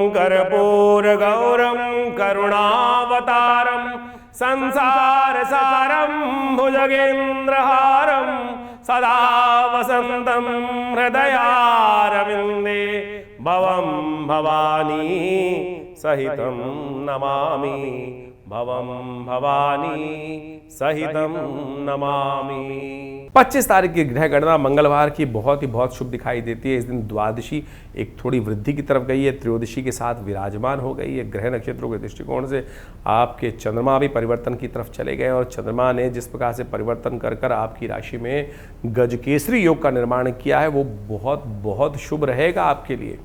कर्पूरगौरं करुणावतारं संसारसारं भुजगेन्द्रहारं सदा वसन्तं हृदयारविन्दे भवं भवानी सहितं नमामि, भवं भवानी सहितं नमामि। 25 तारीख की ग्रह गणना मंगलवार की बहुत शुभ दिखाई देती है। इस दिन द्वादशी एक थोड़ी वृद्धि की तरफ गई है, त्रयोदशी के साथ विराजमान हो गई है। ग्रह नक्षत्रों के दृष्टिकोण से आपके चंद्रमा भी परिवर्तन की तरफ चले गए और चंद्रमा ने जिस प्रकार से परिवर्तन कर आपकी राशि में गजकेसरी योग का निर्माण किया है वो बहुत शुभ रहेगा आपके लिए।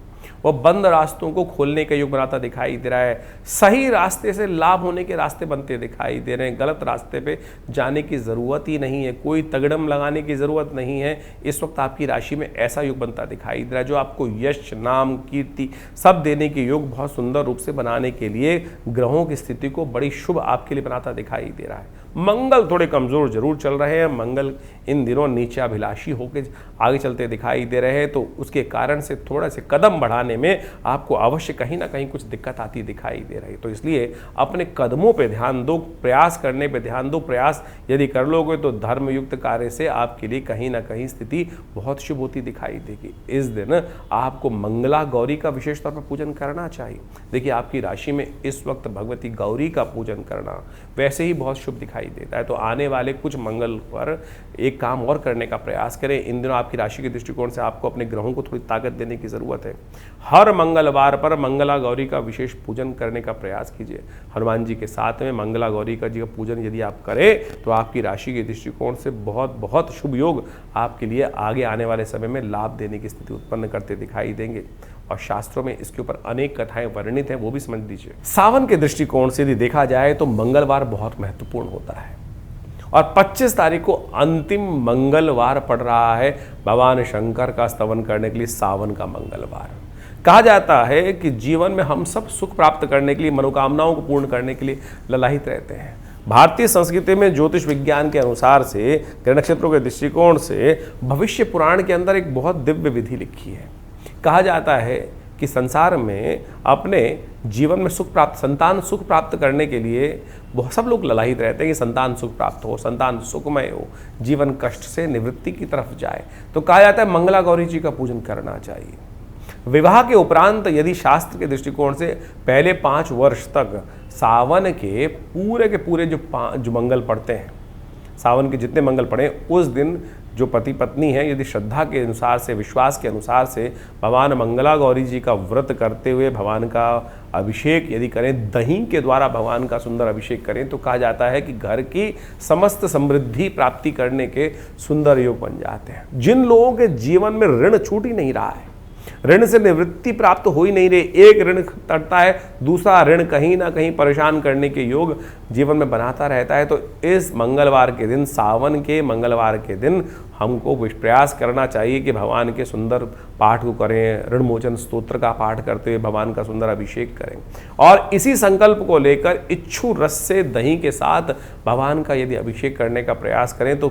वह बंद रास्तों को खोलने का योग बनाता दिखाई दे रहा है। सही रास्ते से लाभ होने के रास्ते बनते दिखाई दे रहे हैं। गलत रास्ते पे जाने की ज़रूरत ही नहीं है, कोई तगड़म लगाने की ज़रूरत नहीं है। इस वक्त आपकी राशि में ऐसा योग बनता दिखाई दे रहा है जो आपको यश, नाम, कीर्ति सब देने के योग बहुत सुंदर रूप से बनाने के लिए ग्रहों की स्थिति को बड़ी शुभ आपके लिए बनाता दिखाई दे रहा है। मंगल थोड़े कमज़ोर जरूर चल रहे हैं। मंगल इन दिनों नीचाभिलाषी होकर आगे चलते दिखाई दे रहे हैं, तो उसके कारण से थोड़ा से कदम बढ़ाने में आपको अवश्य कहीं ना कहीं कुछ दिक्कत आती दिखाई दे रही है। तो इसलिए अपने कदमों पे ध्यान दो, प्रयास करने पे ध्यान दो। प्रयास यदि कर लोगे तो धर्मयुक्त कार्य से आपके लिए कहीं ना कहीं स्थिति बहुत शुभ होती दिखाई देगी। इस दिन आपको मंगला गौरी का विशेष तौर पर पूजन करना चाहिए। देखिए, आपकी राशि में इस वक्त भगवती गौरी का पूजन करना वैसे ही बहुत शुभ दिखाई देता है। तो आने वाले कुछ मंगल पर एक काम और करने का प्रयास करें। इन दिनों आपकी राशि के दृष्टिकोण से आपको अपने ग्रहों को थोड़ी ताकत देने की जरूरत है। हर मंगलवार पर मंगला गौरी का विशेष पूजन करने का प्रयास कीजिए। हनुमान जी के साथ में मंगला गौरी का जी का पूजन यदि आप करें तो आपकी राशि के दृष्टिकोण से बहुत शुभ योग आपके लिए आगे आने वाले समय में लाभ देने की स्थिति उत्पन्न करते दिखाई देंगे। और शास्त्रों में इसके ऊपर अनेक कथाएं वर्णित हैं, वो भी समझ लीजिए। सावन के दृष्टिकोण से यदि देखा जाए तो मंगलवार बहुत महत्वपूर्ण होता है और 25 तारीख को अंतिम मंगलवार पड़ रहा है भगवान शंकर का स्तवन करने के लिए सावन का मंगलवार। कहा जाता है कि जीवन में हम सब सुख प्राप्त करने के लिए, मनोकामनाओं को पूर्ण करने के लिए ललायित रहते हैं। भारतीय संस्कृति में ज्योतिष विज्ञान के अनुसार से ग्रह नक्षत्रों के दृष्टिकोण से भविष्य पुराण के अंदर एक बहुत दिव्य विधि लिखी है। कहा जाता है कि संसार में अपने जीवन में संतान सुख प्राप्त करने के लिए बहुत सब लोग ललायित रहते हैं कि संतान सुख प्राप्त हो, संतान सुखमय हो, जीवन कष्ट से निवृत्ति की तरफ जाए। तो कहा जाता है मंगला गौरी जी का पूजन करना चाहिए। विवाह के उपरांत यदि शास्त्र के दृष्टिकोण से पहले 5 वर्ष तक सावन के पूरे जो मंगल पड़ते हैं, सावन के जितने मंगल पड़े, उस दिन जो पति पत्नी है यदि श्रद्धा के अनुसार से, विश्वास के अनुसार से भगवान मंगला गौरी जी का व्रत करते हुए भगवान का अभिषेक यदि करें, दही के द्वारा भगवान का सुंदर अभिषेक करें, तो कहा जाता है कि घर की समस्त समृद्धि प्राप्ति करने के सुंदर योग बन जाते हैं। जिन लोगों के जीवन में ऋण छूट ही नहीं रहा है, ऋण से निवृत्ति प्राप्त हो ही नहीं रही, एक ऋण तड़ता है, दूसरा ऋण कहीं ना कहीं परेशान करने के योग जीवन में बनाता रहता है, तो इस मंगलवार के दिन, सावन के मंगलवार के दिन हमको प्रयास करना चाहिए कि भगवान के सुंदर पाठ को करें, ऋण मोचन स्तोत्र का पाठ करते हुए भगवान का सुंदर अभिषेक करें और इसी संकल्प को लेकर इच्छु रस से दही के साथ भगवान का यदि अभिषेक करने का प्रयास करें तो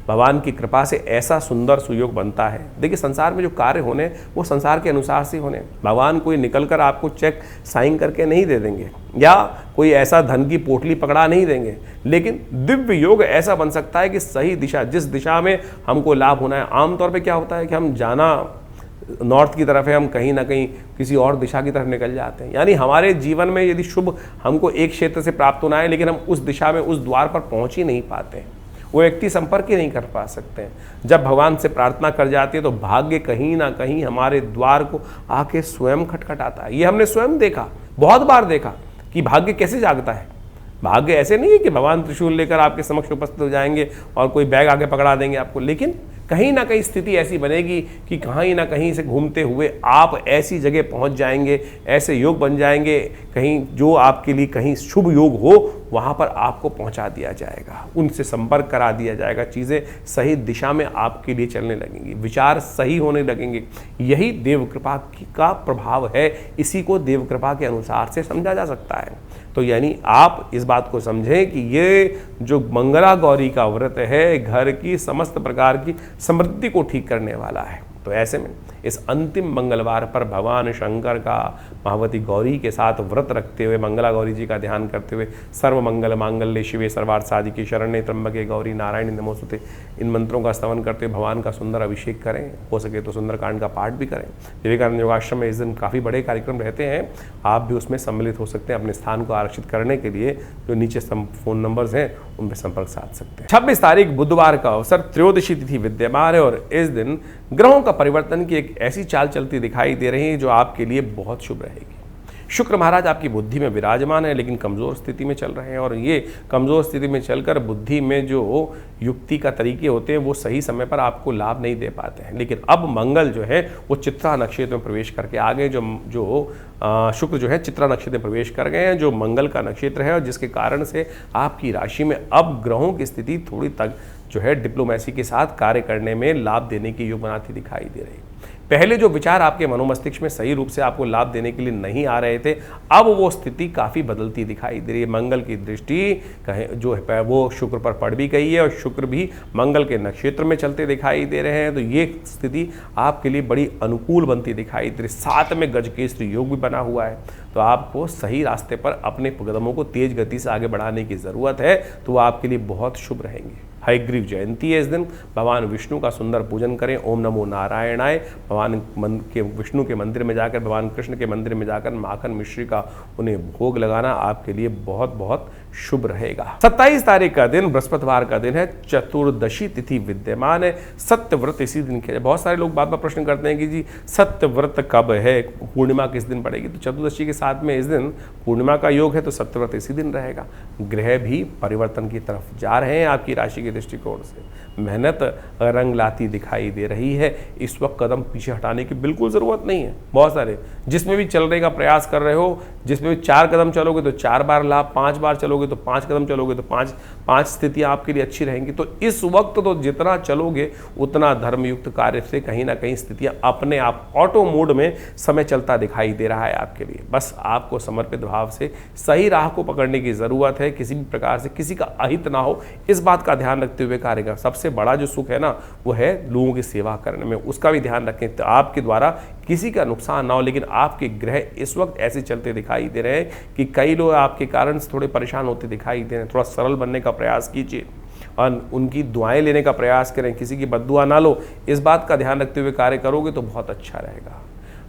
भगवान की कृपा से ऐसा सुंदर सुयोग बनता है। देखिए, संसार में जो कार्य होने वो संसार के अनुसार से होने। भगवान कोई निकल कर आपको चेक साइन करके नहीं दे देंगे या कोई ऐसा धन की पोटली पकड़ा नहीं देंगे, लेकिन दिव्य योग ऐसा बन सकता है कि सही दिशा, जिस दिशा में हमको लाभ होना है। आमतौर पे क्या होता है कि हम जाना नॉर्थ की तरफ है, हम कहीं ना कहीं किसी और दिशा की तरफ निकल जाते हैं। यानी हमारे जीवन में यदि शुभ हमको एक क्षेत्र से प्राप्त होना है, लेकिन हम उस दिशा में, उस द्वार पर पहुंच ही नहीं पाते हैं, वो व्यक्ति संपर्क ही नहीं कर पा सकते हैं। जब भगवान से प्रार्थना कर जाती है तो भाग्य कहीं ना कहीं हमारे द्वार को आके स्वयं खटखटाता है। ये हमने स्वयं देखा, बहुत बार देखा कि भाग्य कैसे जागता है। भाग्य ऐसे नहीं है कि भगवान त्रिशूल लेकर आपके समक्ष उपस्थित हो जाएंगे और कोई बैग आगे पकड़ा देंगे आपको, लेकिन कहीं ना कहीं स्थिति ऐसी बनेगी कि कहीं ना कहीं से घूमते हुए आप ऐसी जगह पहुंच जाएंगे, ऐसे योग बन जाएंगे, कहीं जो आपके लिए कहीं शुभ योग हो वहां पर आपको पहुंचा दिया जाएगा, उनसे संपर्क करा दिया जाएगा, चीज़ें सही दिशा में आपके लिए चलने लगेंगी, विचार सही होने लगेंगे। यही देव कृपा का प्रभाव है, इसी को देव कृपा के अनुसार से समझा जा सकता है। तो यानी आप इस बात को समझें कि ये जो मंगला गौरी का व्रत है घर की समस्त प्रकार की समृद्धि को ठीक करने वाला है। तो ऐसे में इस अंतिम मंगलवार पर भगवान शंकर का महावती गौरी के साथ व्रत रखते हुए, मंगला गौरी जी का ध्यान करते हुए, सर्व मंगल मांगल्ये शिवे सर्वार्थ साधिके शरण्ये त्र्यंबके गौरी नारायणी नमोस्तुते, इन मंत्रों का स्तवन करते हुए भगवान का सुंदर अभिषेक करें। हो सके तो सुंदरकांड का पाठ भी करें। विवेकानंद योगाश्रम में इस दिन काफ़ी बड़े कार्यक्रम रहते हैं, आप भी उसमें सम्मिलित हो सकते हैं। अपने स्थान को आरक्षित करने के लिए जो नीचे फ़ोन नंबर्स हैं उन पर संपर्क साध सकते हैं। 26 तारीख बुधवार का अवसर त्रयोदशी तिथि विद्यमान है और इस दिन ग्रहों का परिवर्तन की एक ऐसी चाल चलती दिखाई दे रही है जो आपके लिए बहुत शुभ रहेगी। शुक्र महाराज आपकी बुद्धि में विराजमान है लेकिन कमज़ोर स्थिति में चल रहे हैं और ये कमज़ोर स्थिति में चलकर बुद्धि में जो युक्ति का तरीके होते हैं वो सही समय पर आपको लाभ नहीं दे पाते हैं। लेकिन अब मंगल जो है वो चित्रा नक्षत्र में प्रवेश करके आ गए, जो शुक्र जो है चित्रा नक्षत्र में प्रवेश कर गए हैं, जो मंगल का नक्षत्र है और जिसके कारण से आपकी राशि में अब ग्रहों की स्थिति थोड़ी तक जो है डिप्लोमेसी के साथ कार्य करने में लाभ देने की योग बनाती दिखाई दे रही है। पहले जो विचार आपके मनोमस्तिष्क में सही रूप से आपको लाभ देने के लिए नहीं आ रहे थे, अब वो स्थिति काफ़ी बदलती दिखाई दे रही है। मंगल की दृष्टि कहें जो है वो शुक्र पर पड़ भी गई है और शुक्र भी मंगल के नक्षत्र में चलते दिखाई दे रहे हैं, तो ये स्थिति आपके लिए बड़ी अनुकूल बनती दिखाई दे रही। साथ में गजकेसरी योग भी बना हुआ है, तो आपको सही रास्ते पर अपने कदमों को तेज गति से आगे बढ़ाने की ज़रूरत है, तो वो आपके लिए बहुत शुभ रहेंगे। हयग्रीव जयंती है इस दिन, भगवान विष्णु का सुंदर पूजन करें। ओम नमो नारायणाय, भगवान के विष्णु के मंदिर में जाकर, भगवान कृष्ण के मंदिर में जाकर माखन मिश्री का उन्हें भोग लगाना आपके लिए बहुत बहुत शुभ रहेगा। 27 तारीख का दिन बृहस्पतिवार का दिन है, चतुर्दशी तिथि विद्यमान है। सत्य व्रत इसी दिन किया। बहुत सारे लोग बार बार प्रश्न करते हैं कि जी सत्य व्रत कब है, पूर्णिमा किस दिन पड़ेगी? तो चतुर्दशी के साथ में इस दिन पूर्णिमा का योग है, तो सत्य व्रत इसी दिन रहेगा। ग्रह भी परिवर्तन की तरफ जा रहे हैं आपकी राशि के दृष्टिकोण से। मेहनत रंग लाती दिखाई दे रही है। इस वक्त कदम पीछे हटाने की बिल्कुल ज़रूरत नहीं है। बहुत सारे जिसमें भी चलने का प्रयास कर रहे हो, जिसमें भी 4 कदम चलोगे तो 4 बार लाभ, 5 बार चलोगे तो 5 कदम चलोगे तो 5 स्थितियाँ आपके लिए अच्छी रहेंगी। तो इस वक्त तो जितना चलोगे उतना धर्मयुक्त कार्य से कहीं ना कहीं स्थितियाँ अपने आप ऑटो मोड में समय चलता दिखाई दे रहा है आपके लिए। बस आपको समर्पित भाव से सही राह को पकड़ने की ज़रूरत है। किसी भी प्रकार से किसी का अहित ना हो, इस बात का ध्यान रखते हुए कार्य कर। सबसे बड़ा जो सुख है ना वो है लोगों की सेवा करने में, उसका भी ध्यान रखें। तो आपके द्वारा किसी का नुकसान ना हो, लेकिन आपके ग्रह इस वक्त ऐसे चलते दिखाई दे रहे हैं कि कई लोग आपके कारण से थोड़े परेशान होते दिखाई दे रहे हैं। थोड़ा सरल बनने का प्रयास कीजिए और उनकी दुआएं लेने का प्रयास करें। किसी की बद्दुआ ना लो, इस बात का ध्यान रखते हुए कार्य करोगे तो बहुत अच्छा रहेगा।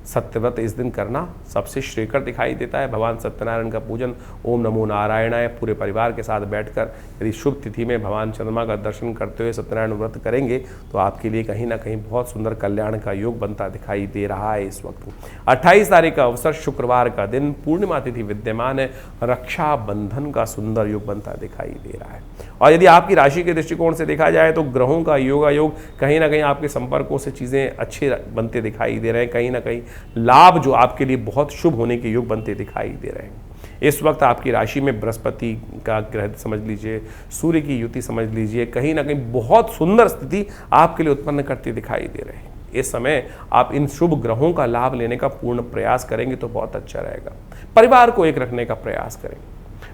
सत्यव्रत इस दिन करना सबसे श्रेयकर दिखाई देता है। भगवान सत्यनारायण का पूजन ओम नमो नारायणाय पूरे परिवार के साथ बैठकर यदि शुभ तिथि में भगवान चंद्रमा का दर्शन करते हुए सत्यनारायण व्रत करेंगे तो आपके लिए कहीं ना कहीं बहुत सुंदर कल्याण का योग बनता दिखाई दे रहा है। इस वक्त 28 तारीख का अवसर शुक्रवार का दिन, पूर्णिमा तिथि विद्यमान है। रक्षाबंधन का सुंदर योग बनता दिखाई दे रहा है। और यदि आपकी राशि के दृष्टिकोण से देखा जाए तो ग्रहों का योगायोग कहीं ना कहीं आपके संपर्कों से चीज़ें अच्छे बनते दिखाई दे रहे हैं। कहीं ना कहीं लाभ जो आपके लिए बहुत शुभ होने के योग बनते दिखाई दे रहे हैं। इस वक्त आपकी राशि में बृहस्पति का ग्रह समझ लीजिए, सूर्य की युति समझ लीजिए, कहीं ना कहीं बहुत सुंदर स्थिति आपके लिए उत्पन्न करती दिखाई दे रहे हैं। इस समय आप इन शुभ ग्रहों का लाभ लेने का पूर्ण प्रयास करेंगे तो बहुत अच्छा रहेगा। परिवार को एक रखने का प्रयास करें,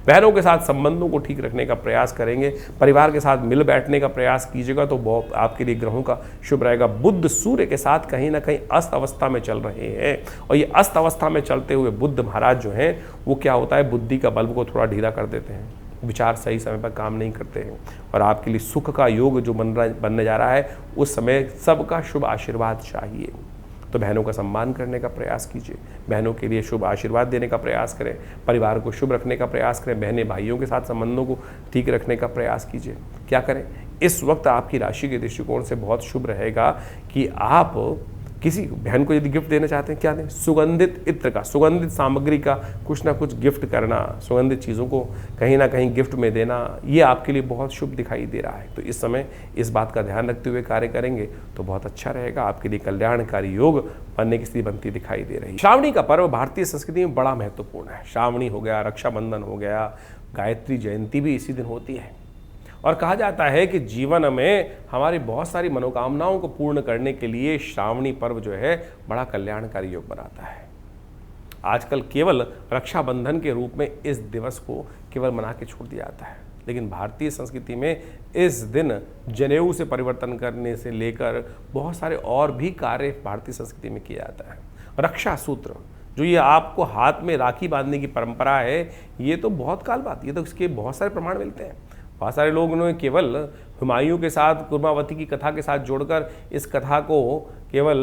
बहनों के साथ संबंधों को ठीक रखने का प्रयास करेंगे, परिवार के साथ मिल बैठने का प्रयास कीजिएगा तो बहुत आपके लिए ग्रहों का शुभ रहेगा। बुध सूर्य के साथ कहीं ना कहीं अस्त अवस्था में चल रहे हैं और ये अस्त अवस्था में चलते हुए बुध महाराज जो हैं वो क्या होता है, बुद्धि का बल्ब को थोड़ा ढीला कर देते हैं, विचार सही समय पर काम नहीं करते हैं और आपके लिए सुख का योग जो बनने जा रहा है उस समय सबका शुभ आशीर्वाद चाहिए। तो बहनों का सम्मान करने का प्रयास कीजिए, बहनों के लिए शुभ आशीर्वाद देने का प्रयास करें, परिवार को शुभ रखने का प्रयास करें, बहनें भाइयों के साथ संबंधों को ठीक रखने का प्रयास कीजिए। क्या करें, इस वक्त आपकी राशि के दृष्टिकोण से बहुत शुभ रहेगा कि आप किसी बहन को यदि गिफ्ट देना चाहते हैं, क्या दें, सुगंधित इत्र का, सुगंधित सामग्री का कुछ ना कुछ गिफ्ट करना, सुगंधित चीज़ों को कहीं ना कहीं गिफ्ट में देना, ये आपके लिए बहुत शुभ दिखाई दे रहा है। तो इस समय इस बात का ध्यान रखते हुए कार्य करेंगे तो बहुत अच्छा रहेगा। आपके लिए कल्याणकारी योग बनने की स्थिति बनती दिखाई दे रही है। श्रावणी का पर्व भारतीय संस्कृति में बड़ा महत्वपूर्ण है। श्रावणी हो गया, रक्षाबंधन हो गया, गायत्री जयंती भी इसी दिन होती है और कहा जाता है कि जीवन में हमारी बहुत सारी मनोकामनाओं को पूर्ण करने के लिए श्रावणी पर्व जो है बड़ा कल्याणकारी योग बनाता है। आजकल केवल रक्षाबंधन के रूप में इस दिवस को केवल मना के छोड़ दिया जाता है, लेकिन भारतीय संस्कृति में इस दिन जनेऊ से परिवर्तन करने से लेकर बहुत सारे और भी कार्य भारतीय संस्कृति में किया जाता है। रक्षा सूत्र, जो ये आपको हाथ में राखी बांधने की परंपरा है, ये तो बहुत काल बाद, ये तो इसके बहुत सारे प्रमाण मिलते हैं। बहुत सारे लोगों ने केवल हुमायूं के साथ कुर्मावती की कथा के साथ जोड़कर इस कथा को केवल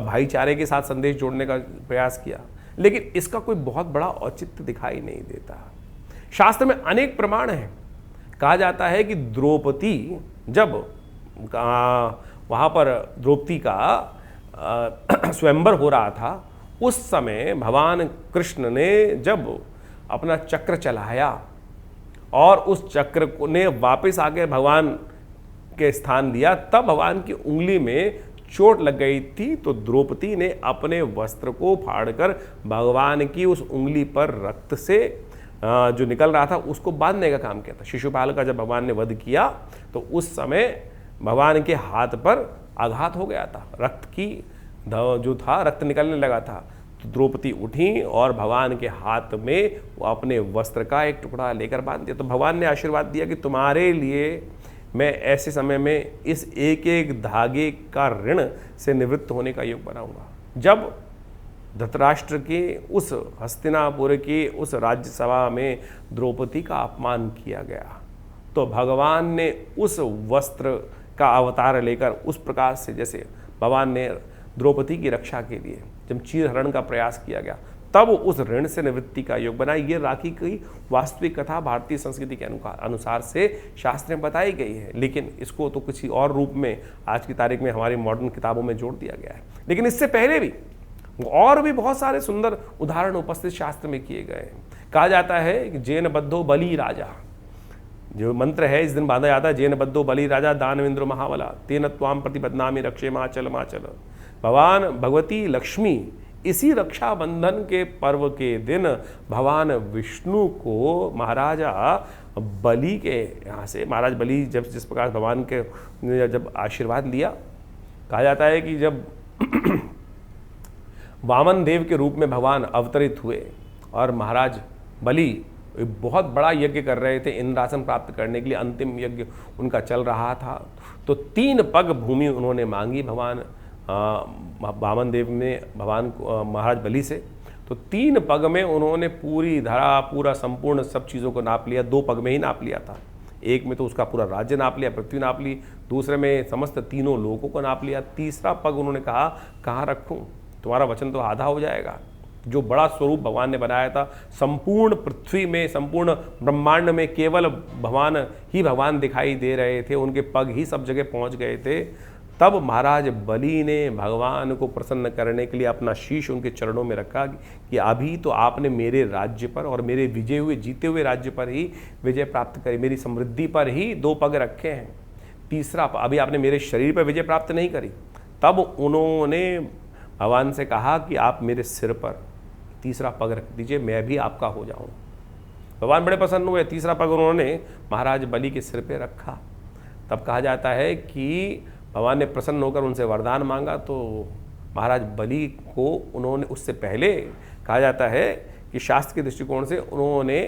भाईचारे के साथ संदेश जोड़ने का प्रयास किया, लेकिन इसका कोई बहुत बड़ा औचित्य दिखाई नहीं देता। शास्त्र में अनेक प्रमाण हैं। कहा जाता है कि द्रौपदी जब वहाँ पर द्रौपदी का स्वयंवर हो रहा था, उस समय भगवान कृष्ण ने जब अपना चक्र चलाया और उस चक्र को ने वापस आके भगवान के स्थान दिया, तब भगवान की उंगली में चोट लग गई थी। तो द्रौपदी ने अपने वस्त्र को फाड़कर भगवान की उस उंगली पर रक्त से जो निकल रहा था उसको बांधने का काम किया था। शिशुपाल का जब भगवान ने वध किया तो उस समय भगवान के हाथ पर आघात हो गया था, रक्त की जो था रक्त निकलने लगा था। तो द्रौपदी उठी और भगवान के हाथ में वो अपने वस्त्र का एक टुकड़ा लेकर बांध दिया। तो भगवान ने आशीर्वाद दिया कि तुम्हारे लिए मैं ऐसे समय में इस एक एक धागे का ऋण से निवृत्त होने का योग बनाऊंगा। जब धृतराष्ट्र के उस हस्तिनापुर के उस राज्यसभा में द्रौपदी का अपमान किया गया, तो भगवान ने उस वस्त्र का अवतार लेकर उस प्रकार से, जैसे भगवान ने द्रौपदी की रक्षा के लिए जब चीरहरण का प्रयास किया गया, तब उस ऋण से निवृत्ति का योग बना। ये राखी की वास्तविक कथा भारतीय संस्कृति के अनुसार से शास्त्र में बताई गई है, लेकिन इसको तो किसी और रूप में आज की तारीख में हमारी मॉडर्न किताबों में जोड़ दिया गया है। लेकिन इससे पहले भी और भी बहुत सारे सुंदर उदाहरण उपस्थित शास्त्र में किए गए हैं। कहा जाता है कि जैन बद्धो बलि राजा, जो मंत्र है इस दिन बांधा जाता है, जैन बद्धो बलि राजा दानवेंद्र महाबला तेन त्वाम प्रतिपद्नामि रक्षे माचल माचल। भगवान भगवती लक्ष्मी इसी रक्षाबंधन के पर्व के दिन भगवान विष्णु को महाराजा बलि के यहाँ से, महाराज बलि जब जिस प्रकार भगवान के जब आशीर्वाद लिया, कहा जाता है कि जब वामन देव के रूप में भगवान अवतरित हुए और महाराज बलि बहुत बड़ा यज्ञ कर रहे थे, इंद्रासन प्राप्त करने के लिए अंतिम यज्ञ उनका चल रहा था। तो 3 पग भूमि उन्होंने मांगी भगवान वामन देव ने भगवान महाराज बलि से। तो 3 पग में उन्होंने पूरी धरा, पूरा संपूर्ण सब चीज़ों को नाप लिया। 2 पग में ही नाप लिया था, एक में तो उसका पूरा राज्य नाप लिया, पृथ्वी नाप ली, दूसरे में समस्त तीनों लोगों को नाप लिया। तीसरा पग उन्होंने कहा कहाँ रखूँ, तुम्हारा वचन तो आधा हो जाएगा। जो बड़ा स्वरूप भगवान ने बनाया था, संपूर्ण पृथ्वी में, संपूर्ण ब्रह्मांड में केवल भगवान ही भगवान दिखाई दे रहे थे, उनके पग ही सब जगह पहुंच गए थे। तब महाराज बलि ने भगवान को प्रसन्न करने के लिए अपना शीश उनके चरणों में रखा कि अभी तो आपने मेरे राज्य पर और मेरे विजय हुए जीते हुए राज्य पर ही विजय प्राप्त करी, मेरी समृद्धि पर ही 2 पग रखे हैं, तीसरा अभी आपने मेरे शरीर पर विजय प्राप्त नहीं करी। तब उन्होंने भगवान से कहा कि आप मेरे सिर पर तीसरा पग रख दीजिए, मैं भी आपका हो जाऊँ। भगवान बड़े प्रसन्न हुए, तीसरा पग उन्होंने महाराज बलि के सिर पे रखा। तब कहा जाता है कि भगवान ने प्रसन्न होकर उनसे वरदान मांगा, तो महाराज बलि को उन्होंने, उससे पहले कहा जाता है कि शास्त्र के दृष्टिकोण से उन्होंने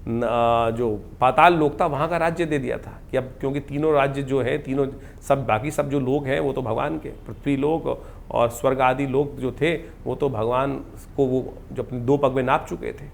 जो पाताल लोक था वहाँ का राज्य दे दिया था कि अब क्योंकि तीनों राज्य जो है, तीनों सब बाकी सब जो लोग हैं वो तो भगवान के, पृथ्वी लोक और स्वर्ग आदि लोक जो थे वो तो भगवान को वो जो अपने 2 पग में नाप चुके थे।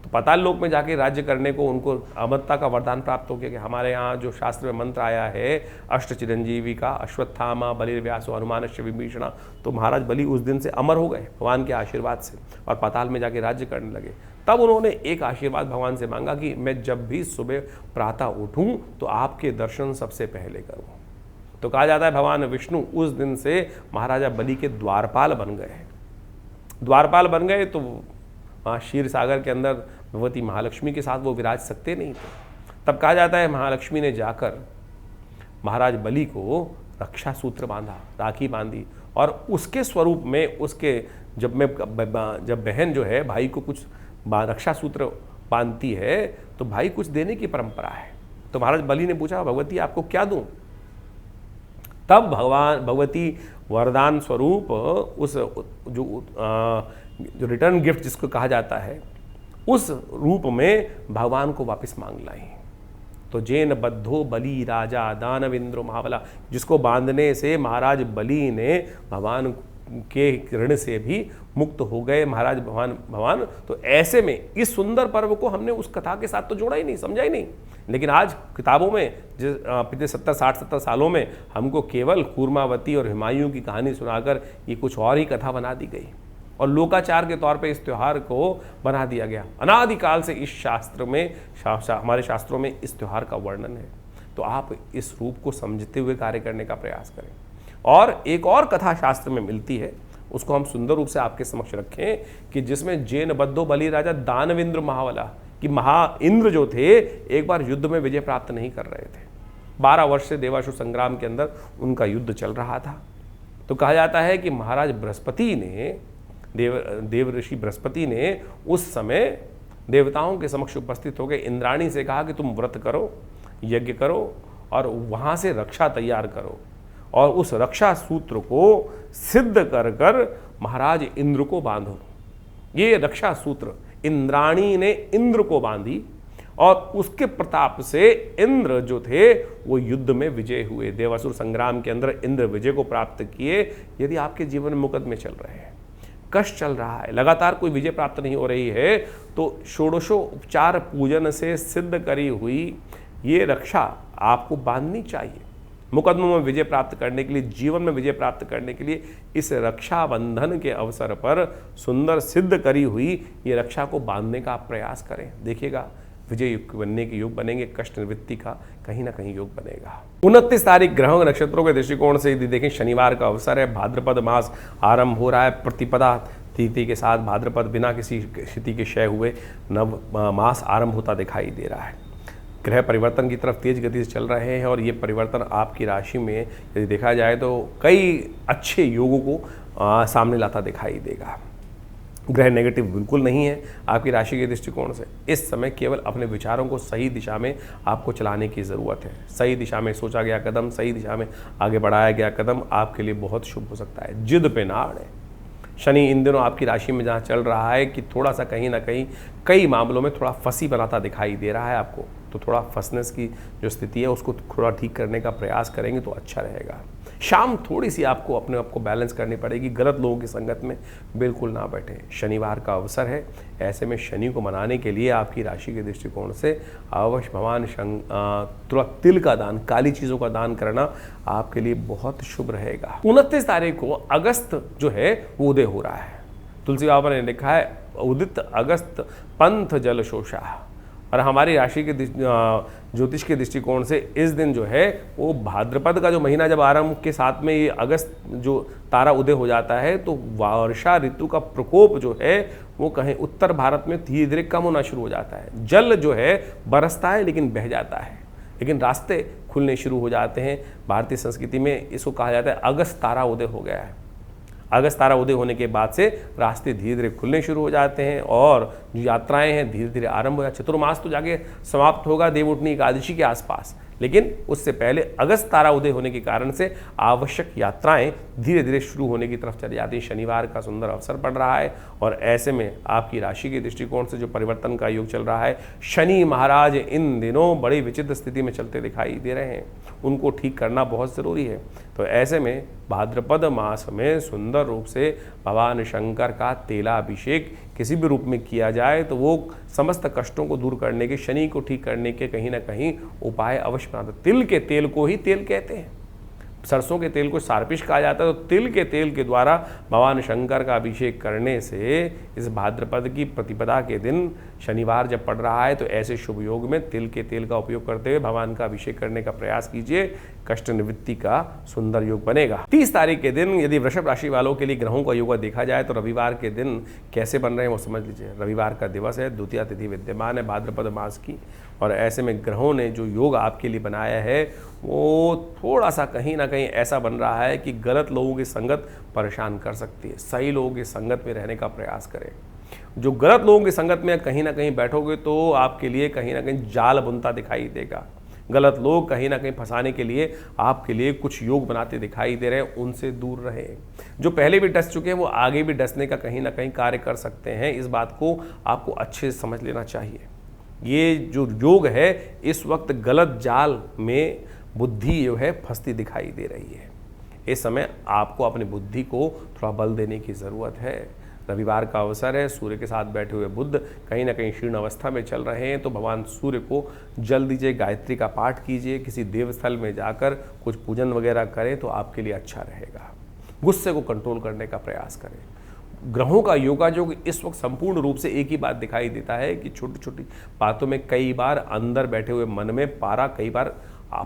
तो पाताल लोक में जाके राज्य करने को उनको अमरता का वरदान प्राप्त हो गया कि हमारे यहाँ जो शास्त्र में मंत्र आया है अष्ट चिरंजीवी का, अश्वत्थामा बलिर्व्यासो हनुमानश्च विभीषणा, तो महाराज बलि उस दिन से अमर हो गए भगवान के आशीर्वाद से और पाताल में जाके राज्य करने लगे। तब उन्होंने एक आशीर्वाद भगवान से मांगा कि मैं जब भी सुबह प्रातः उठूं तो आपके दर्शन सबसे पहले करूं। तो कहा जाता है भगवान विष्णु उस दिन से महाराजा बलि के द्वारपाल बन गए। द्वारपाल बन गए तो वहाँ क्षीर सागर के अंदर भगवती महालक्ष्मी के साथ वो विराज सकते नहीं थे। तब कहा जाता है महालक्ष्मी ने जाकर महाराज बलि को रक्षा सूत्र बांधा, राखी बांधी, और उसके स्वरूप में उसके जब बहन जो है भाई को कुछ रक्षा सूत्र बांधती है तो भाई कुछ देने की परंपरा है। तो महाराज बलि ने पूछा भगवती आपको क्या दूं? तब भगवती वरदान स्वरूप उस जो रिटर्न गिफ्ट जिसको कहा जाता है उस रूप में भगवान को वापस मांग लाई। तो जैन बद्धो बलि राजा दानवेंद्र महाबला, जिसको बांधने से महाराज बलि ने भगवान के ऋण से भी मुक्त हो गए महाराज भगवान। तो ऐसे में इस सुंदर पर्व को हमने उस कथा के साथ तो जोड़ा ही नहीं, समझा ही नहीं। लेकिन आज किताबों में जिस पिछले 60-70 सालों में हमको केवल कूर्मावती और हुमायूं की कहानी सुनाकर ये कुछ और ही कथा बना दी गई और लोकाचार के तौर पे इस त्यौहार को बना दिया गया। अनादिकाल से इस शास्त्र में हमारे शास्त्रों में इस त्यौहार का वर्णन है। तो आप इस रूप को समझते हुए कार्य करने का प्रयास करें। और एक और कथा शास्त्र में मिलती है, उसको हम सुंदर रूप से आपके समक्ष रखें कि जिसमें जैन बद्धो बलि राजा दानवेंद्र महाबला कि महा इंद्र जो थे एक बार युद्ध में विजय प्राप्त नहीं कर रहे थे। 12 वर्ष से देवासुर संग्राम के अंदर उनका युद्ध चल रहा था। तो कहा जाता है कि महाराज बृहस्पति ने देव ऋषि बृहस्पति ने उस समय देवताओं के समक्ष उपस्थित होकर इंद्राणी से कहा कि तुम व्रत करो, यज्ञ करो और वहाँ से रक्षा तैयार करो और उस रक्षा सूत्र को सिद्ध कर कर महाराज इंद्र को बांधो। ये रक्षा सूत्र इंद्राणी ने इंद्र को बांधी और उसके प्रताप से इंद्र जो थे वो युद्ध में विजय हुए। देवासुर संग्राम के अंदर इंद्र विजय को प्राप्त किए। यदि आपके जीवन में मुकदमे चल रहे हैं, कष्ट चल रहा है, लगातार कोई विजय प्राप्त नहीं हो रही है, तो षोडशोपचार पूजन से सिद्ध करी हुई ये रक्षा आपको बांधनी चाहिए। मुकदमों में विजय प्राप्त करने के लिए, जीवन में विजय प्राप्त करने के लिए इस रक्षाबंधन के अवसर पर सुंदर सिद्ध करी हुई ये रक्षा को बांधने का आप प्रयास करें। देखिएगा विजय युग बनने के योग बनेंगे, कष्ट निवृत्ति का कहीं ना कहीं योग बनेगा। 29 तारीख ग्रहों नक्षत्रों के दृष्टिकोण से यदि देखें, शनिवार का अवसर है, भाद्रपद मास आरंभ हो रहा है। प्रतिपदा तिथि के साथ भाद्रपद बिना किसी स्थिति के क्षय हुए नव मास आरंभ होता दिखाई दे रहा है। ग्रह परिवर्तन की तरफ तेज गति से चल रहे हैं और ये परिवर्तन आपकी राशि में यदि देखा जाए तो कई अच्छे योगों को सामने लाता दिखाई देगा। ग्रह नेगेटिव बिल्कुल नहीं है आपकी राशि के दृष्टिकोण से। इस समय केवल अपने विचारों को सही दिशा में आपको चलाने की ज़रूरत है। सही दिशा में सोचा गया कदम, सही दिशा में आगे बढ़ाया गया कदम आपके लिए बहुत शुभ हो सकता है। जिद पे ना अड़े। शनि इन दिनों आपकी राशि में जहाँ चल रहा है कि थोड़ा सा कहीं ना कहीं कई मामलों में थोड़ा फंसी बनाता दिखाई दे रहा है आपको, तो थोड़ा फंसनेस की जो स्थिति है उसको थोड़ा ठीक करने का प्रयास करेंगे तो अच्छा रहेगा। शाम थोड़ी सी आपको अपने आप को बैलेंस करनी पड़ेगी। गलत लोगों की संगत में बिल्कुल ना बैठे। शनिवार का अवसर है, ऐसे में शनि को मनाने के लिए आपकी राशि के दृष्टिकोण से अवश्य भगवान थोड़ा तिल का दान, काली चीज़ों का दान करना आपके लिए बहुत शुभ रहेगा। 29 तारीख को अगस्त जो है वो उदय हो रहा है। तुलसी बाबा ने लिखा है उदित अगस्त पंथ जल शोषा। और हमारी राशि के ज्योतिष के दृष्टिकोण से इस दिन जो है वो भाद्रपद का जो महीना जब आरंभ के साथ में ये अगस्त जो तारा उदय हो जाता है तो वर्षा ऋतु का प्रकोप जो है वो कहीं उत्तर भारत में धीरे धीरे कम होना शुरू हो जाता है। जल जो है बरसता है लेकिन बह जाता है, लेकिन रास्ते खुलने शुरू हो जाते हैं। भारतीय संस्कृति में इसको कहा जाता है अगस्त तारा उदय हो गया है। अगस्त तारा उदय होने के बाद से रास्ते धीरे धीरे खुलने शुरू हो जाते हैं और जो यात्राएं हैं धीरे धीरे आरंभ हो जाती है। चतुर्मास तो जाके समाप्त होगा देवउठनी एकादशी के आसपास, लेकिन उससे पहले अगस्त तारा उदय होने के कारण से आवश्यक यात्राएं धीरे धीरे शुरू होने की तरफ चली जाती है। शनिवार का सुंदर अवसर पड़ रहा है और ऐसे में आपकी राशि के दृष्टिकोण से जो परिवर्तन का योग चल रहा है, शनि महाराज इन दिनों बड़ी विचित्र स्थिति में चलते दिखाई दे रहे हैं, उनको ठीक करना बहुत ज़रूरी है। तो ऐसे में भाद्रपद मास में सुंदर रूप से भगवान शंकर का तेलाभिषेक किसी भी रूप में किया जाए तो वो समस्त कष्टों को दूर करने के, शनि को ठीक करने के कहीं ना कहीं उपाय अवश्य बनाते। तिल के तेल को ही तेल कहते हैं। सरसों के तेल को सार्पिश कहा जाता है। तो तिल के तेल के द्वारा भगवान शंकर का अभिषेक करने से इस भाद्रपद की प्रतिपदा के दिन शनिवार जब पड़ रहा है तो ऐसे शुभ योग में तिल के तेल का उपयोग करते हुए भगवान का अभिषेक करने का प्रयास कीजिए। कष्ट निवृत्ति का सुंदर योग बनेगा। 30 तारीख के दिन यदि वृषभ राशि वालों के लिए ग्रहों का योग देखा जाए तो रविवार के दिन कैसे बन रहे हैं वो समझ लीजिए। रविवार का दिवस है, द्वितीया तिथि विद्यमान है भाद्रपद मास की, और ऐसे में ग्रहों ने जो योग आपके लिए बनाया है वो थोड़ा सा कहीं ना कहीं ऐसा बन रहा है कि गलत लोगों की संगत परेशान कर सकती है। सही लोगों की संगत में रहने का प्रयास करें। जो गलत लोगों की संगत में कहीं ना कहीं बैठोगे तो आपके लिए कहीं ना कहीं जाल बुनता दिखाई देगा। गलत लोग कहीं ना कहीं फंसाने के लिए आपके लिए कुछ योग बनाते दिखाई दे रहे हैं, उनसे दूर रहें। जो पहले भी डस चुके हैं वो आगे भी डसने का कहीं ना कहीं कार्य कर सकते हैं। इस बात को आपको अच्छे से समझ लेना चाहिए। ये जो योग है इस वक्त गलत जाल में बुद्धि जो है फंसती दिखाई दे रही है। इस समय आपको अपनी बुद्धि को थोड़ा बल देने की ज़रूरत है। रविवार का अवसर है, सूर्य के साथ बैठे हुए बुध कहीं ना कहीं क्षीण अवस्था में चल रहे हैं, तो भगवान सूर्य को जल दीजिए, गायत्री का पाठ कीजिए, किसी देवस्थल में जाकर कुछ पूजन वगैरह करें तो आपके लिए अच्छा रहेगा। गुस्से को कंट्रोल करने का प्रयास करें। ग्रहों का योगायोग इस वक्त संपूर्ण रूप से एक ही बात दिखाई देता है कि छोटी छोटी बातों में कई बार अंदर बैठे हुए मन में पारा कई बार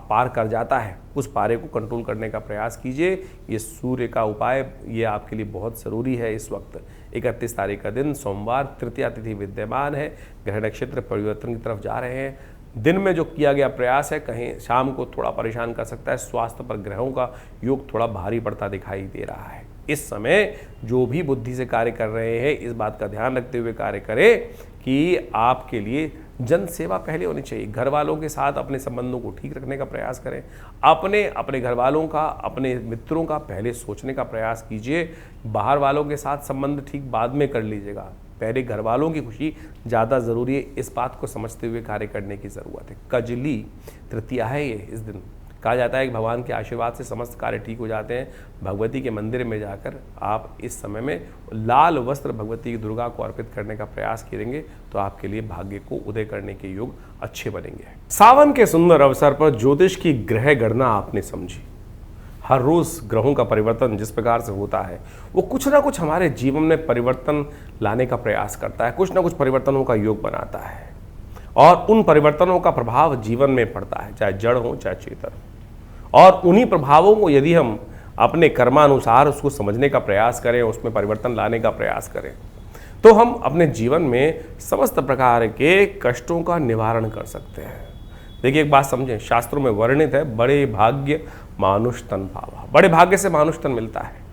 पार कर जाता है। उस पारे को कंट्रोल करने का प्रयास कीजिए। ये सूर्य का उपाय ये आपके लिए बहुत ज़रूरी है। इस वक्त 31 तारीख का दिन सोमवार, तृतीया तिथि विद्यमान है, ग्रह नक्षत्र परिवर्तन की तरफ जा रहे हैं। दिन में जो किया गया प्रयास है कहीं शाम को थोड़ा परेशान कर सकता है। स्वास्थ्य पर ग्रहों का योग थोड़ा भारी पड़ता दिखाई दे रहा है। इस समय जो भी बुद्धि से कार्य कर रहे हैं इस बात का ध्यान रखते हुए कार्य करें कि आपके लिए जन सेवा पहले होनी चाहिए। घर वालों के साथ अपने संबंधों को ठीक रखने का प्रयास करें। अपने घर वालों का, अपने मित्रों का पहले सोचने का प्रयास कीजिए। बाहर वालों के साथ संबंध ठीक बाद में कर लीजिएगा, पहले घर वालों की खुशी ज़्यादा ज़रूरी है। इस बात को समझते हुए कार्य करने की ज़रूरत है। कजली तृतीया है ये। इस दिन कहा जाता है कि भगवान के आशीर्वाद से समस्त कार्य ठीक हो जाते हैं। भगवती के मंदिर में जाकर आप इस समय में लाल वस्त्र भगवती की दुर्गा को अर्पित करने का प्रयास करेंगे तो आपके लिए भाग्य को उदय करने के योग अच्छे बनेंगे। सावन के सुंदर अवसर पर ज्योतिष की ग्रह गणना आपने समझी। हर रोज़ ग्रहों का परिवर्तन जिस प्रकार से होता है वो कुछ ना कुछ हमारे जीवन में परिवर्तन लाने का प्रयास करता है, कुछ ना कुछ परिवर्तनों का योग बनाता है और उन परिवर्तनों का प्रभाव जीवन में पड़ता है, चाहे जड़ हो चाहे चेतन। और उन्हीं प्रभावों को यदि हम अपने कर्मानुसार उसको समझने का प्रयास करें, उसमें परिवर्तन लाने का प्रयास करें तो हम अपने जीवन में समस्त प्रकार के कष्टों का निवारण कर सकते हैं। देखिए एक बात समझें, शास्त्रों में वर्णित है बड़े भाग्य मानुष तन पावा। बड़े भाग्य से मानुष तन मिलता है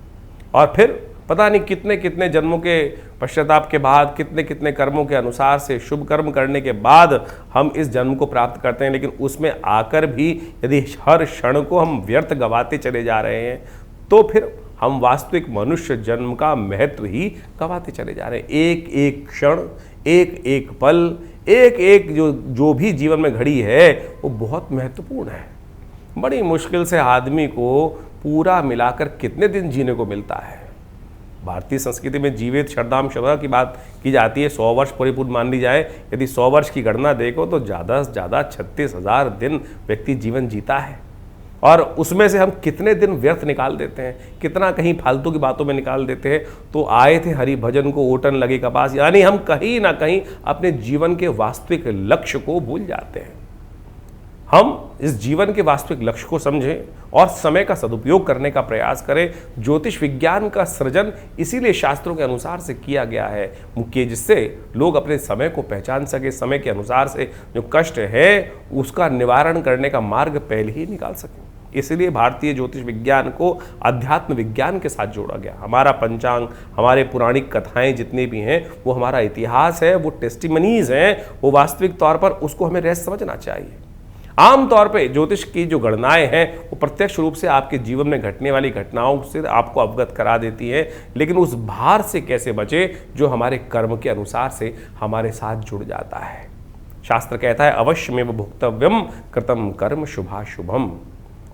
और फिर पता नहीं कितने कितने जन्मों के पश्चाताप के बाद, कितने कितने कर्मों के अनुसार से शुभ कर्म करने के बाद हम इस जन्म को प्राप्त करते हैं। लेकिन उसमें आकर भी यदि हर क्षण को हम व्यर्थ गवाते चले जा रहे हैं तो फिर हम वास्तविक मनुष्य जन्म का महत्व ही गवाते चले जा रहे हैं। एक एक क्षण, एक एक पल, एक एक जो भी जीवन में घड़ी है वो बहुत महत्वपूर्ण है। बड़ी मुश्किल से आदमी को पूरा मिलाकर कितने दिन जीने को मिलता है। भारतीय संस्कृति में जीवित शरदाम शरदा की बात की जाती है, 100 वर्ष परिपूर्ण मान ली जाए। यदि 100 वर्ष की गणना देखो तो ज़्यादा से ज़्यादा 36,000 दिन व्यक्ति जीवन जीता है और उसमें से हम कितने दिन व्यर्थ निकाल देते हैं, कितना कहीं फालतू की बातों में निकाल देते हैं। तो आए थे हरि भजन को ओटन लगे कपास, यानी हम कहीं ना कहीं अपने जीवन के वास्तविक लक्ष्य को भूल जाते हैं। हम इस जीवन के वास्तविक लक्ष्य को समझें और समय का सदुपयोग करने का प्रयास करें। ज्योतिष विज्ञान का सृजन इसीलिए शास्त्रों के अनुसार से किया गया है मुख्य, जिससे लोग अपने समय को पहचान सके, समय के अनुसार से जो कष्ट है उसका निवारण करने का मार्ग पहले ही निकाल सकें। इसलिए भारतीय ज्योतिष विज्ञान को अध्यात्म विज्ञान के साथ जोड़ा गया। हमारा पंचांग, हमारे पौराणिक कथाएं जितनी भी हैं वो हमारा इतिहास है, वो टेस्टिमनीज हैं, वो वास्तविक तौर पर उसको हमें रहस्य समझना चाहिए। आमतौर पे ज्योतिष की जो गणनाएं हैं वो प्रत्यक्ष रूप से आपके जीवन में घटने वाली घटनाओं से आपको अवगत करा देती है, लेकिन उस भार से कैसे बचे जो हमारे कर्म के अनुसार से हमारे साथ जुड़ जाता है। शास्त्र कहता है अवश्यमेव भुक्तव्यम कृतम कर्म शुभाशुभम।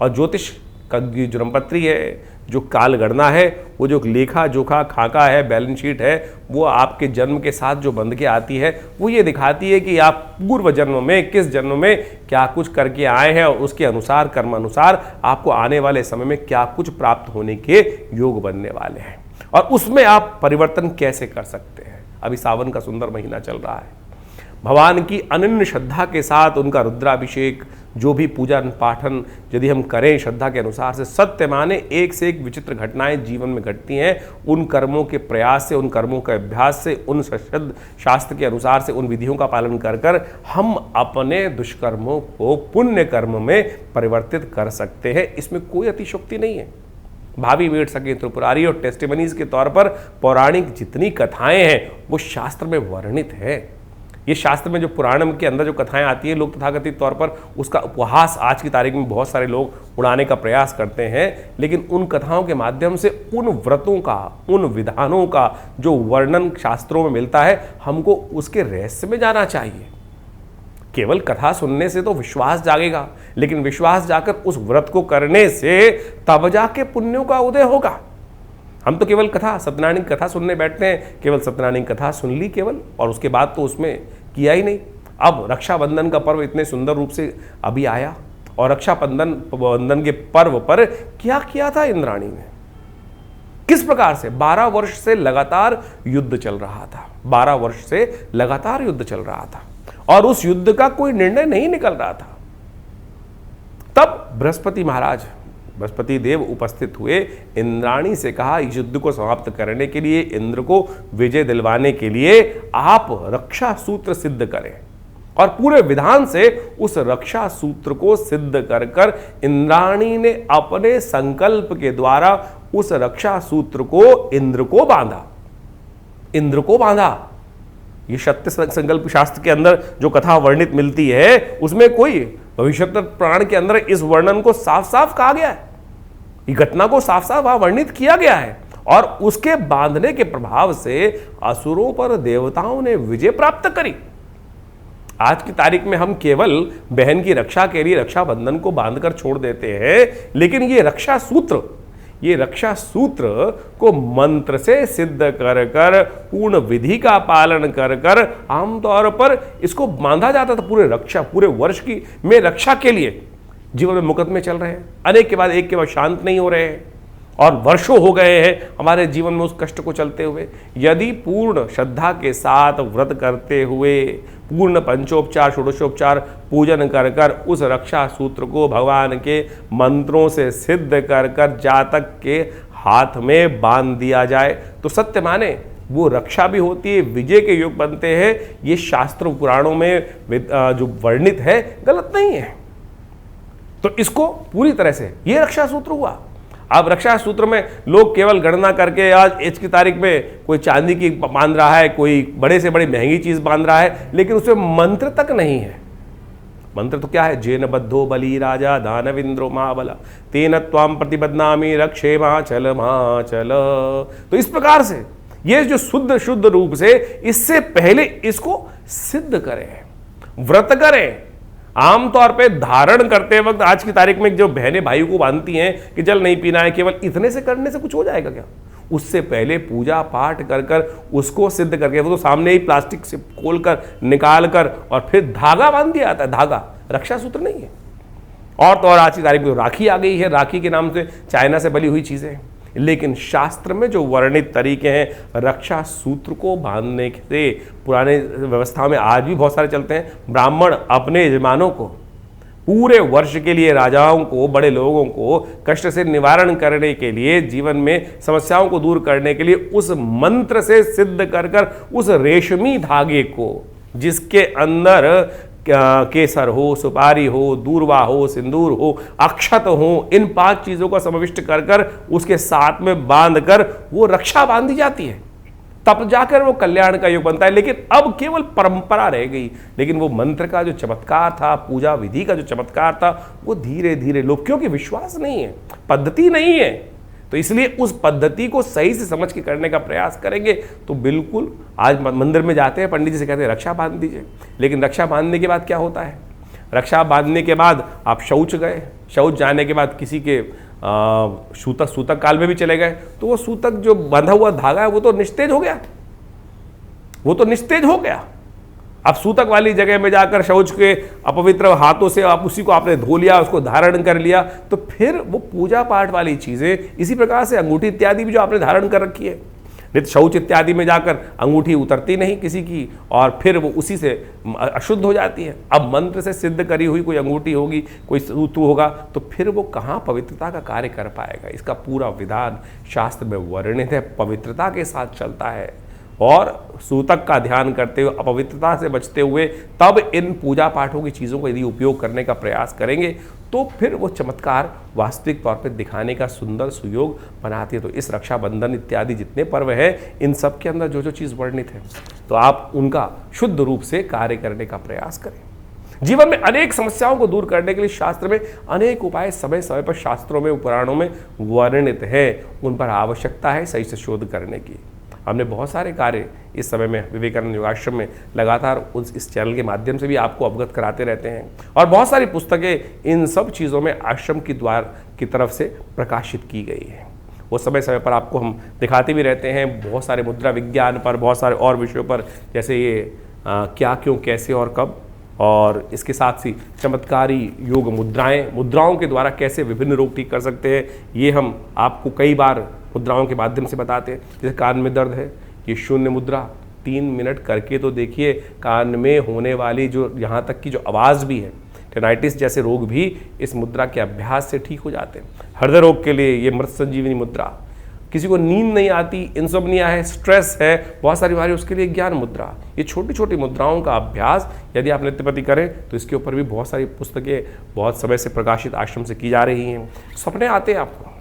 और ज्योतिष का जो जन्मपत्री है, जो काल गणना है, वो जो लेखा जोखा खाका है, बैलेंस शीट है, वो आपके जन्म के साथ जो बंध के आती है वो ये दिखाती है कि आप पूर्व जन्म में किस जन्म में क्या कुछ करके आए हैं और उसके अनुसार कर्मानुसार आपको आने वाले समय में क्या कुछ प्राप्त होने के योग बनने वाले हैं और उसमें आप परिवर्तन कैसे कर सकते हैं। अभी सावन का सुंदर महीना चल रहा है। भगवान की अनन्य श्रद्धा के साथ उनका रुद्राभिषेक, जो भी पूजन पाठन यदि हम करें श्रद्धा के अनुसार से, सत्य माने एक से एक विचित्र घटनाएं जीवन में घटती हैं। उन कर्मों के प्रयास से, उन कर्मों के अभ्यास से, उन सशुद्ध शास्त्र के अनुसार से, उन विधियों का पालन कर कर हम अपने दुष्कर्मों को पुण्य कर्म में परिवर्तित कर सकते हैं। इसमें कोई अतिशयोक्ति नहीं है। भावी वेद सके त्रिपुरारी और टेस्टिमनीज के तौर पर पौराणिक जितनी कथाएं हैं वो शास्त्र में वर्णित है। ये शास्त्र में जो पुराण के अंदर जो कथाएं आती हैं, लोग तथाकथित तौर पर उसका उपहास आज की तारीख में बहुत सारे लोग उड़ाने का प्रयास करते हैं, लेकिन उन कथाओं के माध्यम से उन व्रतों का, उन विधानों का जो वर्णन शास्त्रों में मिलता है, हमको उसके रहस्य में जाना चाहिए। केवल कथा सुनने से तो विश्वास जागेगा, लेकिन विश्वास जाकर उस व्रत को करने से तब जाके पुण्यों का उदय होगा। हम तो केवल कथा, सत्यनारायण की कथा सुनने बैठते हैं, केवल सत्यनारायण की कथा सुन ली केवल, और उसके बाद तो उसमें किया ही नहीं। अब रक्षाबंधन का पर्व इतने सुंदर रूप से अभी आया, और रक्षाबंधन के पर्व पर क्या किया था इंद्राणी ने, किस प्रकार से 12 वर्ष से लगातार युद्ध चल रहा था, 12 वर्ष से लगातार युद्ध चल रहा था, और उस युद्ध का कोई निर्णय नहीं निकल रहा था। तब बृहस्पति देव उपस्थित हुए, इंद्राणी से कहा इस युद्ध को समाप्त करने के लिए, इंद्र को विजय दिलवाने के लिए आप रक्षा सूत्र सिद्ध करें, और पूरे विधान से उस रक्षा सूत्र को सिद्ध कर कर इंद्राणी ने अपने संकल्प के द्वारा उस रक्षा सूत्र को इंद्र को बांधा। ये सत्य संकल्प शास्त्र के अंदर जो कथा वर्णित मिलती है, उसमें कोई भविष्योत्तर पुराण के अंदर इस वर्णन को साफ साफ कहा गया है, ये घटना को साफ साफ वहां वर्णित किया गया है, और उसके बांधने के प्रभाव से असुरों पर देवताओं ने विजय प्राप्त करी। आज की तारीख में हम केवल बहन की रक्षा के लिए रक्षाबंधन को बांधकर छोड़ देते हैं, लेकिन ये रक्षा सूत्र को मंत्र से सिद्ध कर कर, पूर्ण विधि का पालन कर कर आमतौर पर इसको बांधा जाता था पूरे वर्ष की में रक्षा के लिए। जीवन में मुकदमे चल रहे हैं, अनेक के बाद एक के बाद शांत नहीं हो रहे हैं, और वर्षों हो गए हैं हमारे जीवन में उस कष्ट को चलते हुए। यदि पूर्ण श्रद्धा के साथ व्रत करते हुए, पूर्ण पंचोपचार षोडशोपचार पूजन कर कर उस रक्षा सूत्र को भगवान के मंत्रों से सिद्ध कर कर जातक के हाथ में बांध दिया जाए, तो सत्य माने वो रक्षा भी होती है, विजय के योग बनते हैं। ये शास्त्र पुराणों में जो वर्णित है गलत नहीं है। तो इसको पूरी तरह से ये रक्षा सूत्र हुआ। अब रक्षा सूत्र में लोग केवल गणना करके आज की तारीख में कोई चांदी की बांध रहा है, कोई बड़े से बड़ी महंगी चीज बांध रहा है, लेकिन उसमें मंत्र तक नहीं है। मंत्र तो क्या है, जेन बद्धो बली राजा दानविंद्रो महाबला तेन त्वाम प्रतिबद्धनामि रक्षे माचल माचल। तो इस प्रकार से ये जो शुद्ध रूप से इससे पहले इसको सिद्ध करें, व्रत करें। आमतौर पे धारण करते वक्त आज की तारीख में जो बहनें भाइयों को बांधती हैं कि जल नहीं पीना है, केवल इतने से करने से कुछ हो जाएगा क्या? उससे पहले पूजा पाठ कर कर उसको सिद्ध करके, वो तो सामने ही प्लास्टिक से खोल कर निकाल कर और फिर धागा बांध दिया जाता है। धागा रक्षा सूत्र नहीं है। और तो और आज की तारीख में राखी आ गई है, राखी के नाम से चाइना से बनी हुई चीजें। लेकिन शास्त्र में जो वर्णित तरीके हैं रक्षा सूत्र को बांधने से, पुराने व्यवस्था में आज भी बहुत सारे चलते हैं। ब्राह्मण अपने यजमानों को पूरे वर्ष के लिए, राजाओं को, बड़े लोगों को कष्ट से निवारण करने के लिए, जीवन में समस्याओं को दूर करने के लिए उस मंत्र से सिद्ध कर कर उस रेशमी धागे को, जिसके अंदर केसर हो, सुपारी हो, दूर्वा हो, सिंदूर हो, अक्षत हो, इन 5 चीजों का समाविष्ट कर कर उसके साथ में बांध कर वो रक्षा बांधी जाती है, तब जाकर वो कल्याण का योग बनता है। लेकिन अब केवल परंपरा रह गई, लेकिन वो मंत्र का जो चमत्कार था, पूजा विधि का जो चमत्कार था, वो धीरे धीरे लोग, क्योंकि विश्वास नहीं है, पद्धति नहीं है, तो इसलिए उस पद्धति को सही से समझ के करने का प्रयास करेंगे तो बिल्कुल। आज मंदिर में जाते हैं, पंडित जी से कहते हैं रक्षा बांध दीजिए, लेकिन रक्षा बांधने के बाद क्या होता है? रक्षा बांधने के बाद आप शौच गए, शौच जाने के बाद किसी के सूतक काल में भी चले गए, तो वो सूतक जो बंधा हुआ धागा है वो तो निस्तेज हो गया, अब सूतक वाली जगह में जाकर शौच के अपवित्र हाथों से आप उसी को आपने धो लिया, उसको धारण कर लिया, तो फिर वो पूजा पाठ वाली चीजें, इसी प्रकार से अंगूठी इत्यादि भी जो आपने धारण कर रखी है, नहीं तो शौच इत्यादि में जाकर अंगूठी उतरती नहीं किसी की, और फिर वो उसी से अशुद्ध हो जाती है। अब मंत्र से सिद्ध करी हुई कोई अंगूठी होगी, कोई सूत्र होगा, तो फिर वो कहाँ पवित्रता का कार्य कर पाएगा? इसका पूरा विधान शास्त्र में वर्णित है, पवित्रता के साथ चलता है, और सूतक का ध्यान करते हुए, अपवित्रता से बचते हुए तब इन पूजा पाठों की चीज़ों को यदि उपयोग करने का प्रयास करेंगे तो फिर वो चमत्कार वास्तविक तौर पर दिखाने का सुंदर सुयोग बनाती है। तो इस रक्षाबंधन इत्यादि जितने पर्व हैं, इन सब के अंदर जो जो चीज़ वर्णित है, तो आप उनका शुद्ध रूप से कार्य करने का प्रयास करें। जीवन में अनेक समस्याओं को दूर करने के लिए शास्त्र में अनेक उपाय समय समय पर शास्त्रों में, पुराणों में वर्णित है, उन पर आवश्यकता है सही से शोध करने की। हमने बहुत सारे कार्य इस समय में विवेकानंद योगाश्रम में लगातार इस चैनल के माध्यम से भी आपको अवगत कराते रहते हैं, और बहुत सारी पुस्तकें इन सब चीज़ों में आश्रम की द्वार की तरफ से प्रकाशित की गई है। वो समय समय पर आपको हम दिखाते भी रहते हैं, बहुत सारे मुद्रा विज्ञान पर, बहुत सारे और विषयों पर, जैसे ये क्या, क्यों, कैसे और कब, और इसके साथ ही चमत्कारी योग मुद्राओं के द्वारा कैसे विभिन्न रोग ठीक कर सकते हैं, ये हम आपको कई बार मुद्राओं के माध्यम से बताते हैं। जैसे कान में दर्द है, ये शून्य मुद्रा 3 मिनट करके तो देखिए, कान में होने वाली जो यहाँ तक की जो आवाज़ भी है, टेनाइटिस जैसे रोग भी इस मुद्रा के अभ्यास से ठीक हो जाते हैं। हृदय रोग के लिए ये मृत संजीवनी मुद्रा, किसी को नींद नहीं आती, इंसोम्निया है, स्ट्रेस है, बहुत सारी बीमारी, उसके लिए ज्ञान मुद्रा। ये छोटी छोटी मुद्राओं का अभ्यास यदि आप नित्यपति करें तो इसके ऊपर भी बहुत सारी पुस्तकें बहुत समय से प्रकाशित आश्रम से की जा रही हैं। सपने आते हैं आपको,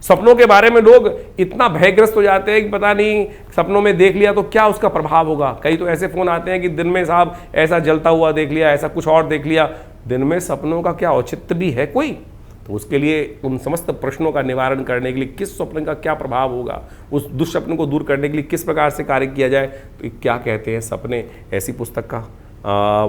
सपनों के बारे में लोग इतना भयग्रस्त हो जाते हैं कि पता नहीं सपनों में देख लिया तो क्या उसका प्रभाव होगा। कई तो ऐसे फ़ोन आते हैं कि दिन में साहब ऐसा जलता हुआ देख लिया, ऐसा कुछ और देख लिया। दिन में सपनों का क्या औचित्य भी है कोई? तो उसके लिए उन समस्त प्रश्नों का निवारण करने के लिए किस स्वप्न का क्या प्रभाव होगा, उस दुष्स्वप्न को दूर करने के लिए किस प्रकार से कार्य किया जाए, तो क्या कहते हैं सपने, ऐसी पुस्तक का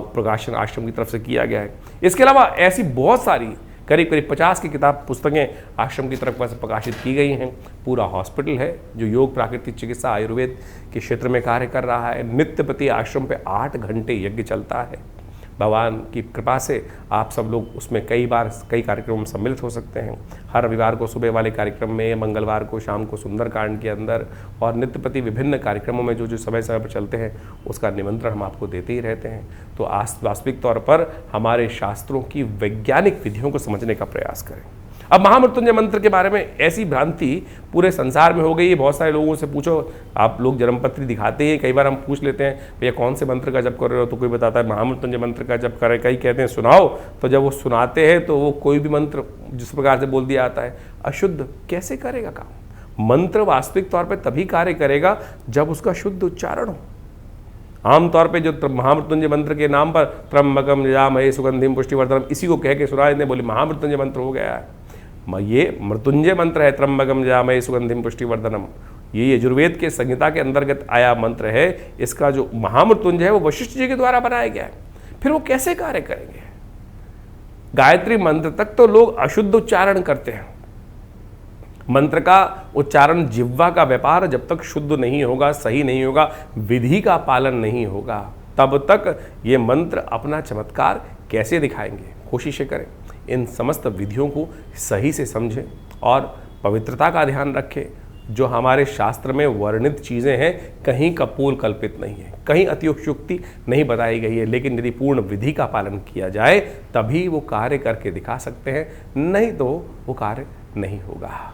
प्रकाशन आश्रम की तरफ से किया गया है। इसके अलावा ऐसी बहुत सारी करीब 50 की पुस्तकें आश्रम की तरफ से प्रकाशित की गई हैं। पूरा हॉस्पिटल है जो योग, प्राकृतिक चिकित्सा, आयुर्वेद के क्षेत्र में कार्य कर रहा है। नित्यपति आश्रम पे 8 घंटे यज्ञ चलता है। भगवान की कृपा से आप सब लोग उसमें कई कार्यक्रमों में सम्मिलित हो सकते हैं। हर रविवार को सुबह वाले कार्यक्रम में, मंगलवार को शाम को सुंदरकांड के अंदर, और नित्यपति विभिन्न कार्यक्रमों में जो समय समय पर चलते हैं उसका निमंत्रण हम आपको देते ही रहते हैं। तो वास्तविक तौर पर हमारे शास्त्रों की वैज्ञानिक विधियों को समझने का प्रयास करें। अब महामृत्युंजय मंत्र के बारे में ऐसी भ्रांति पूरे संसार में हो गई है। बहुत सारे लोगों से पूछो, आप लोग जन्मपत्री दिखाते हैं, कई बार हम पूछ लेते हैं भैया कौन से मंत्र का जप कर रहे हो, तो कोई बताता है महामृत्युंजय मंत्र का जप करें, कई कहते हैं सुनाओ। तो जब वो सुनाते हैं तो वो कोई भी मंत्र जिस प्रकार से बोल दिया जाता है, अशुद्ध कैसे करेगा काम? मंत्र वास्तविक तौर पर तभी कार्य करेगा जब उसका शुद्ध उच्चारण हो। आमतौर पे जो महामृत्युंजय मंत्र के नाम पर त्र्यंबकम यजामहे सुगंधिम पुष्टिवर्धनम, इसी को कह के सुना देते, बोले महामृत्युंजय मंत्र हो गया है। ये मृत्युंजय मंत्र है, त्र्यंबकम यजामहे सुगंधिम पुष्टिवर्धनम। ये यजुर्वेद के संहिता के अंतर्गत आया मंत्र है। इसका जो महामृत्युंजय है वो वशिष्ठ जी के द्वारा बनाया गया है। फिर वो कैसे कार्य करेंगे? गायत्री मंत्र तक तो लोग अशुद्ध उच्चारण करते हैं। मंत्र का उच्चारण, जिह्वा का व्यापार जब तक शुद्ध नहीं होगा, सही नहीं होगा, विधि का पालन नहीं होगा, तब तक ये मंत्र अपना चमत्कार कैसे दिखाएंगे? कोशिशें करें इन समस्त विधियों को सही से समझें और पवित्रता का ध्यान रखें। जो हमारे शास्त्र में वर्णित चीज़ें हैं कहीं कपोल कल्पित नहीं है, कहीं अतिशयोक्ति नहीं बताई गई है, लेकिन यदि पूर्ण विधि का पालन किया जाए तभी वो कार्य करके दिखा सकते हैं, नहीं तो वो कार्य नहीं होगा।